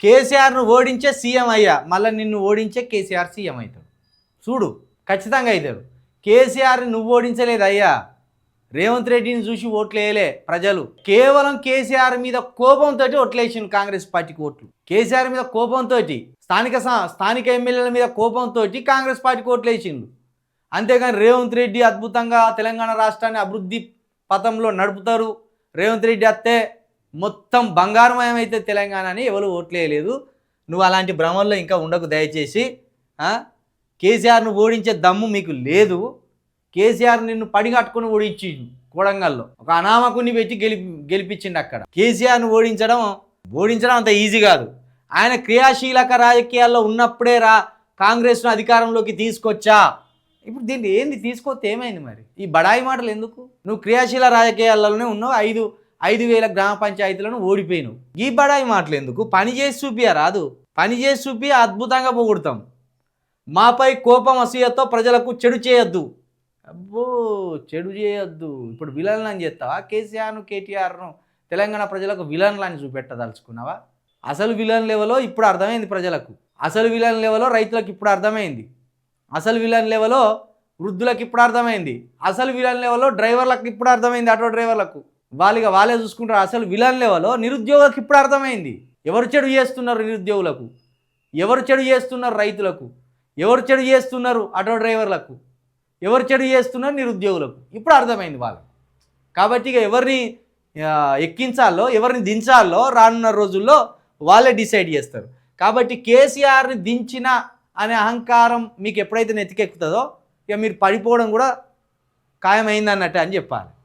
కేసీఆర్ను ఓడించే సీఎం అయ్యా, మళ్ళీ నిన్ను ఓడించే కేసీఆర్ సీఎం అవుతాడు. చూడు, ఖచ్చితంగా అవుతాడు. కేసీఆర్ని నువ్వు ఓడించలేదు అయ్యా, రేవంత్ రెడ్డిని చూసి ఓట్లు వేయలే ప్రజలు. కేవలం కేసీఆర్ మీద కోపంతో ఓట్లేసిండు కాంగ్రెస్ పార్టీకి ఓట్లు. కేసీఆర్ మీద కోపంతో, స్థానిక ఎమ్మెల్యేల మీద కోపంతో కాంగ్రెస్ పార్టీకి ఓట్లు వేసిండు. అంతేగాని రేవంత్ రెడ్డి అద్భుతంగా తెలంగాణ రాష్ట్రాన్ని అభివృద్ధి పథంలో నడుపుతారు, రేవంత్ రెడ్డి అత్తే మొత్తం బంగారమయమైతే తెలంగాణ అని ఎవరు ఓట్లేయలేదు. నువ్వు అలాంటి భ్రమంలో ఇంకా ఉండకు దయచేసి. కేసీఆర్ను ఓడించే దమ్ము మీకు లేదు. కేసీఆర్ నిన్ను పడిగట్టుకుని ఓడించిండు కొడంగల్లో, ఒక అనామకుని పెట్టి గెలిపించిండు అక్కడ. కేసీఆర్ను ఓడించడం అంత ఈజీ కాదు. ఆయన క్రియాశీలక రాజకీయాల్లో ఉన్నప్పుడే కాంగ్రెస్ను అధికారంలోకి తీసుకొచ్చా. ఇప్పుడు దీన్ని ఏంది తీసుకొస్తే ఏమైంది మరి? ఈ బడాయి మాటలు ఎందుకు? నువ్వు క్రియాశీల రాజకీయాలలోనే ఉన్నావు, 5,000 గ్రామ పంచాయతీలను ఓడిపోయినావు. ఈ బడాయి మాటలు ఎందుకు? పని చేసి చూపియా రాదు? పని చేసి చూపి అద్భుతంగా పోగొడతాం. మాపై కోపం అసూయతో ప్రజలకు చెడు చేయొద్దు. అబ్బో, చెడు చేయొద్దు. ఇప్పుడు విలన్లు అని చేస్తావా? కేసీఆర్ను కేటీఆర్ను తెలంగాణ ప్రజలకు విలన్లు అని చూపెట్టదలుచుకున్నావా? అసలు విలన్ లెవెల్లో ఇప్పుడు అర్థమైంది ప్రజలకు. అసలు విలన్ లెవెల్లో రైతులకు ఇప్పుడు అర్థమైంది. అసలు విలన్ లెవెల్లో వృద్ధులకు ఇప్పుడు అర్థమైంది. అసలు విలన్ లెవెల్లో డ్రైవర్లకు ఇప్పుడు అర్థమైంది, ఆటో డ్రైవర్లకు. వాళ్ళే చూసుకుంటారు. అసలు విలన్ లెవెల్లో నిరుద్యోగులకు ఇప్పుడు అర్థమైంది. ఎవరు చెడు చేస్తున్నారు నిరుద్యోగులకు, ఎవరు చెడు చేస్తున్నారు రైతులకు, ఎవరు చెడు చేస్తున్నారు ఆటో డ్రైవర్లకు, ఎవరు చెడు చేస్తున్నారు నిరుద్యోగులకు ఇప్పుడు అర్థమైంది వాళ్ళకు. కాబట్టి ఇక ఎవరిని ఎక్కించాలో ఎవరిని దించాలో రానున్న రోజుల్లో వాళ్ళే డిసైడ్ చేస్తారు. కాబట్టి కేసీఆర్ని దించిన అనే అహంకారం మీకు ఎప్పుడైతే నెత్తికెక్కుతుందో ఇక మీరు పడిపోవడం కూడా ఖాయమైంది అన్నట్టు అని చెప్పాలి.